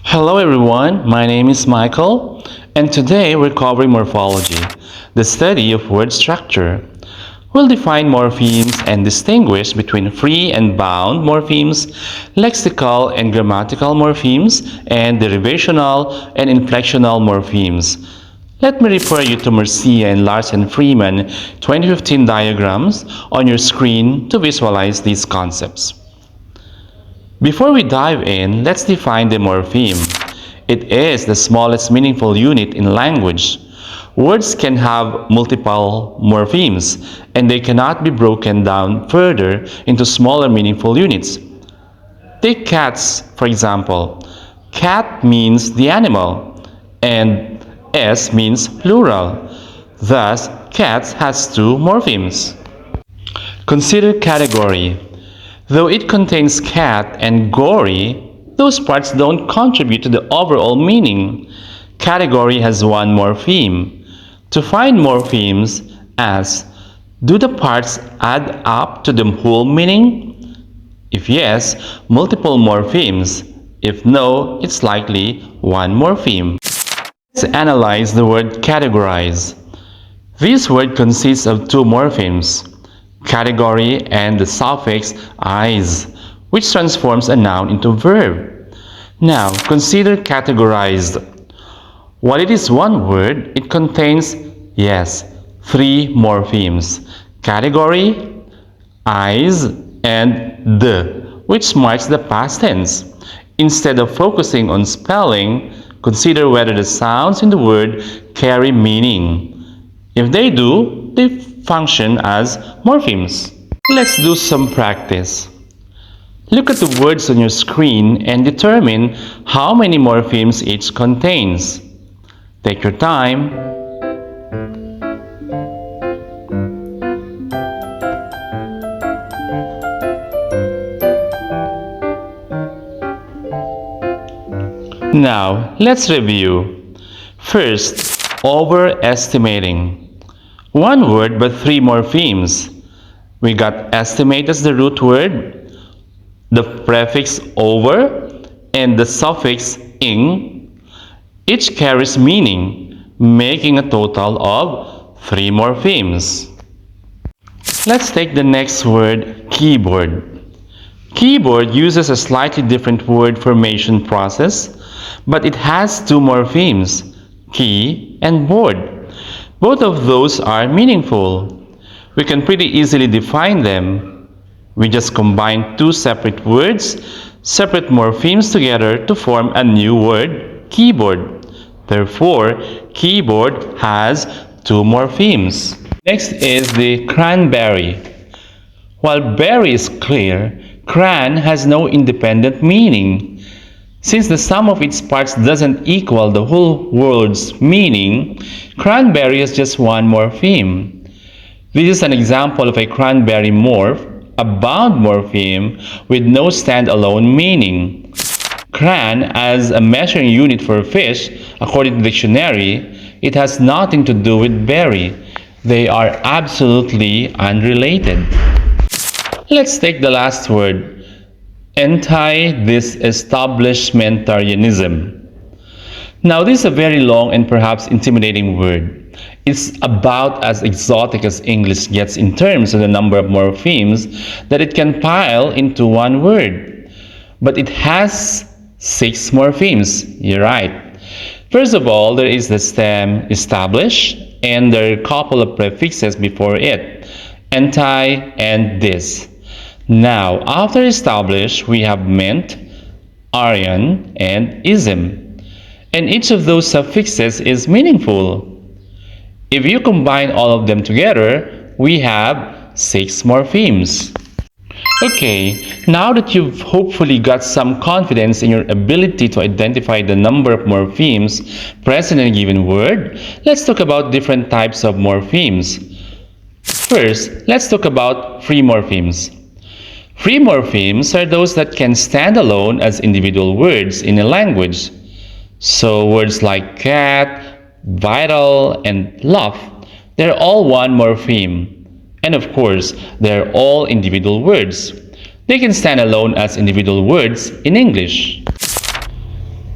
Hello everyone, my name is Michael, and today we're covering morphology, the study of word structure. We'll define morphemes and distinguish between free and bound morphemes, lexical and grammatical morphemes, and derivational and inflectional morphemes. Let me refer you to Mercia and Larsen Freeman 2015 diagrams on your screen to visualize these concepts. Before we dive in, let's define the morpheme. It is the smallest meaningful unit in language. Words can have multiple morphemes, and they cannot be broken down further into smaller meaningful units. Take cats, for example. Cat means the animal, and S means plural. Thus, cats has two morphemes. Consider category. Though it contains cat and gory, those parts don't contribute to the overall meaning. Category has one morpheme. To find morphemes, ask, do the parts add up to the whole meaning? If yes, multiple morphemes. If no, it's likely one morpheme. Let's analyze the word categorize. This word consists of two morphemes, category and the suffix "-ize", which transforms a noun into a verb. Now, consider categorized. While it is one word, it contains, yes, three morphemes, category, "-ize", and "the", which marks the past tense. Instead of focusing on spelling, consider whether the sounds in the word carry meaning. If they do, they function as morphemes. Let's do some practice. Look at the words on your screen and determine how many morphemes each contains. Take your time. Now, let's review. First, overestimating. One word but three morphemes. We got estimate as the root word, the prefix over, and the suffix ing. Each carries meaning, making a total of three morphemes. Let's take the next word, keyboard. Keyboard uses a slightly different word formation process, but it has two morphemes, key and board. Both of those are meaningful. We can pretty easily define them. We just combine two separate words, separate morphemes together to form a new word, keyboard. Therefore, keyboard has two morphemes. Next is the cranberry. While berry is clear, cran has no independent meaning. Since the sum of its parts doesn't equal the whole word's meaning, cranberry is just one morpheme. This is an example of a cranberry morph, a bound morpheme with no standalone meaning. Cran as a measuring unit for fish, according to the dictionary, it has nothing to do with berry. They are absolutely unrelated. Let's take the last word, anti-disestablishmentarianism. Now, this is a very long and perhaps intimidating word. It's about as exotic as English gets in terms of the number of morphemes that it can pile into one word. But it has 6 morphemes. You're right. First of all, there is the stem establish, and there are a couple of prefixes before it, anti and dis. Now, after establish, we have ment, arian, and ism. And each of those suffixes is meaningful. If you combine all of them together, we have 6 morphemes. Okay, now that you've hopefully got some confidence in your ability to identify the number of morphemes present in a given word, let's talk about different types of morphemes. First, let's talk about free morphemes. Free morphemes are those that can stand alone as individual words in a language. So words like cat, vital, and laugh, they're all one morpheme. And of course, they're all individual words. They can stand alone as individual words in English.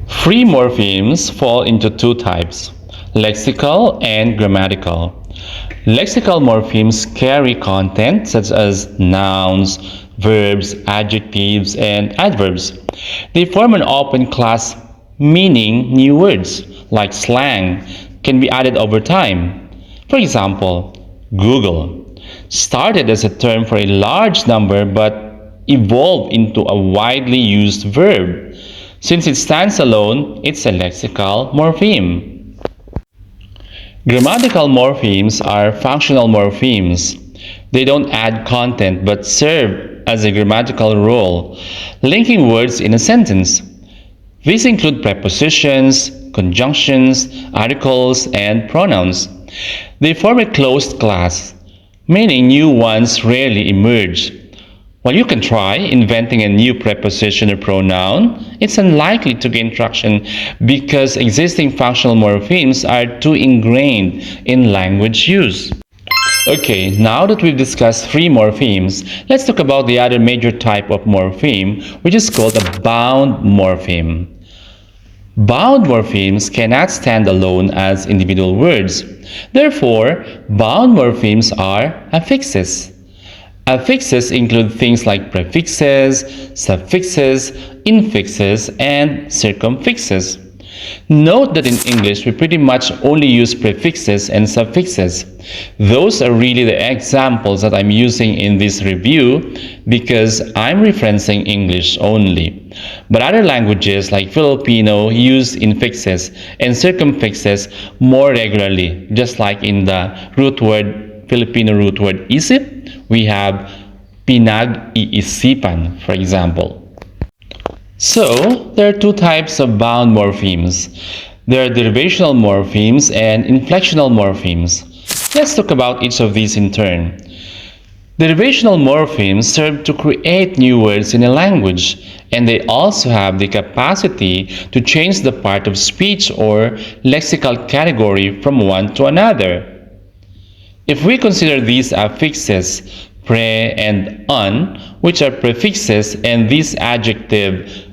Free morphemes fall into two types: lexical and grammatical. Lexical morphemes carry content such as nouns, verbs, adjectives, and adverbs. They form an open class, meaning new words, like slang, can be added over time. For example, Google started as a term for a large number but evolved into a widely used verb. Since it stands alone, it's a lexical morpheme. Grammatical morphemes are functional morphemes. They don't add content but serve as a grammatical role, linking words in a sentence. These include prepositions, conjunctions, articles, and pronouns. They form a closed class, meaning new ones rarely emerge. While you can try inventing a new preposition or pronoun, it's unlikely to gain traction because existing functional morphemes are too ingrained in language use. Okay, now that we've discussed free morphemes, let's talk about the other major type of morpheme, which is called a bound morpheme. Bound morphemes cannot stand alone as individual words. Therefore, bound morphemes are affixes. Affixes include things like prefixes, suffixes, infixes, and circumfixes. Note that in English, we pretty much only use prefixes and suffixes. Those are really the examples that I'm using in this review because I'm referencing English only. But other languages like Filipino use infixes and circumfixes more regularly, just like in the root word Filipino root word isip, we have pinag-iisipan, for example. So, there are two types of bound morphemes. There are derivational morphemes and inflectional morphemes. Let's talk about each of these in turn. Derivational morphemes serve to create new words in a language, and they also have the capacity to change the part of speech or lexical category from one to another. If we consider these affixes, pre and un, which are prefixes, and these adjective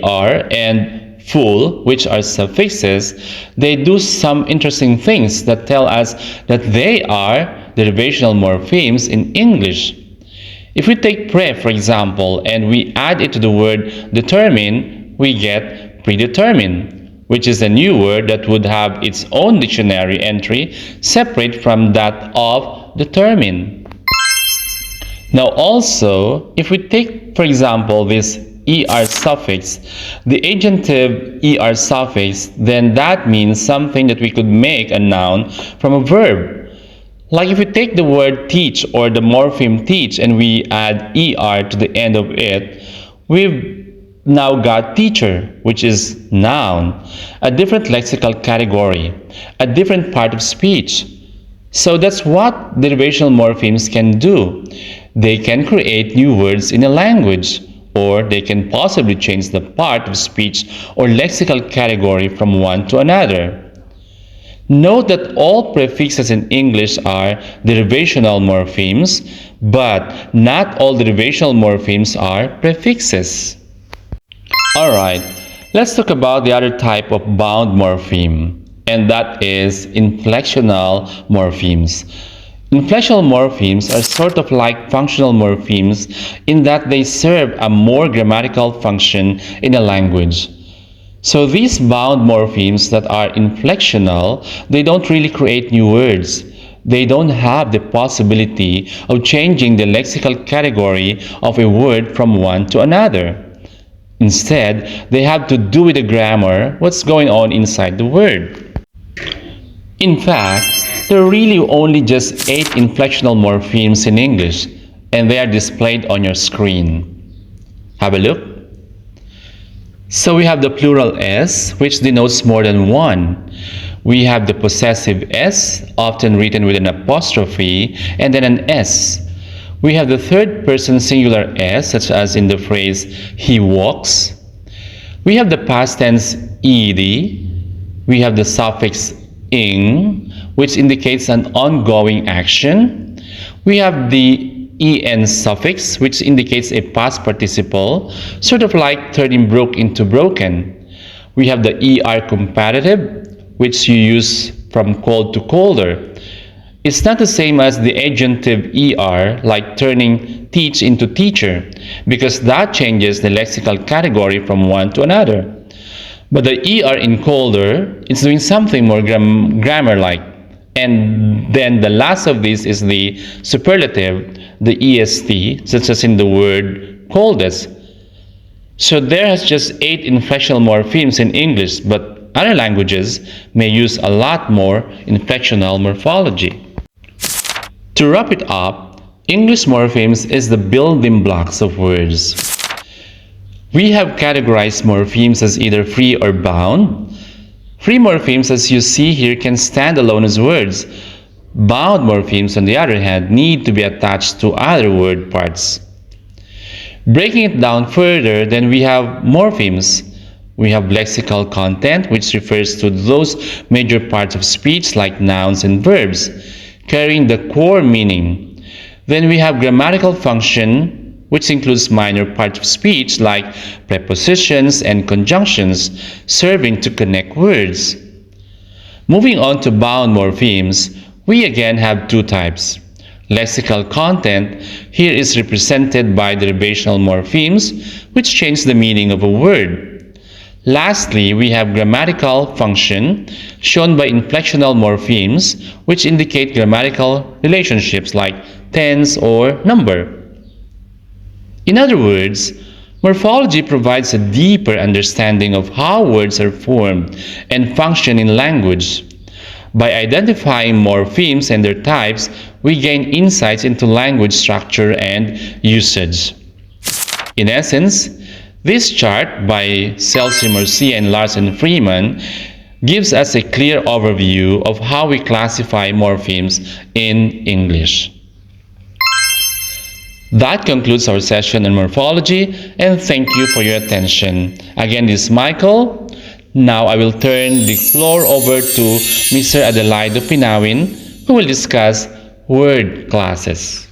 er and full, which are suffixes, they do some interesting things that tell us that they are derivational morphemes in English. If we take pre, for example, and we add it to the word determine, we get predetermine, which is a new word that would have its own dictionary entry separate from that of determine. Now also, if we take, for example, this er suffix, the agentive er suffix, then that means something that we could make a noun from a verb. Like if we take the word teach or the morpheme teach and we add er to the end of it, we've now got teacher, which is noun, a different lexical category, a different part of speech. So that's what derivational morphemes can do. They can create new words in a language, or they can possibly change the part of speech or lexical category from one to another. Note that all prefixes in English are derivational morphemes, but not all derivational morphemes are prefixes. Alright, let's talk about the other type of bound morpheme, and that is inflectional morphemes. Inflectional morphemes are sort of like functional morphemes in that they serve a more grammatical function in a language. So these bound morphemes that are inflectional, they don't really create new words. They don't have the possibility of changing the lexical category of a word from one to another. Instead, they have to do with the grammar, what's going on inside the word. In fact, there are really only just 8 inflectional morphemes in English, and they are displayed on your screen. Have a look. So we have the plural S, which denotes more than one. We have the possessive S, often written with an apostrophe, and then an S. We have the third person singular S, such as in the phrase, he walks. We have the past tense ed. We have the suffix ing, which indicates an ongoing action. We have the en suffix, which indicates a past participle, sort of like turning broke into broken. We have the ER comparative, which you use from cold to colder. It's not the same as the adjunctive ER, like turning teach into teacher, because that changes the lexical category from one to another. But the ER in colder, it's doing something more grammar-like. And then the last of this is the superlative, the EST, such as in the word coldest. So there has just 8 inflectional morphemes in English, but other languages may use a lot more inflectional morphology. To wrap it up, English morphemes is the building blocks of words. We have categorized morphemes as either free or bound. Free morphemes, as you see here, can stand alone as words. Bound morphemes, on the other hand, need to be attached to other word parts. Breaking it down further, then we have morphemes. We have lexical content, which refers to those major parts of speech like nouns and verbs, carrying the core meaning. Then we have grammatical function, which includes minor parts of speech like prepositions and conjunctions, serving to connect words. Moving on to bound morphemes, we again have 2 types. Lexical content here is represented by derivational morphemes, which change the meaning of a word. Lastly, we have grammatical function, shown by inflectional morphemes, which indicate grammatical relationships like tense or number. In other words, morphology provides a deeper understanding of how words are formed and function in language. By identifying morphemes and their types, we gain insights into language structure and usage. In essence, this chart by Seltzer-Mercier and Larsen-Freeman gives us a clear overview of how we classify morphemes in English. That concludes our session on morphology, and thank you for your attention. Again, this is Michael. Now I will turn the floor over to Mr. Adelaido Pinawin, who will discuss word classes.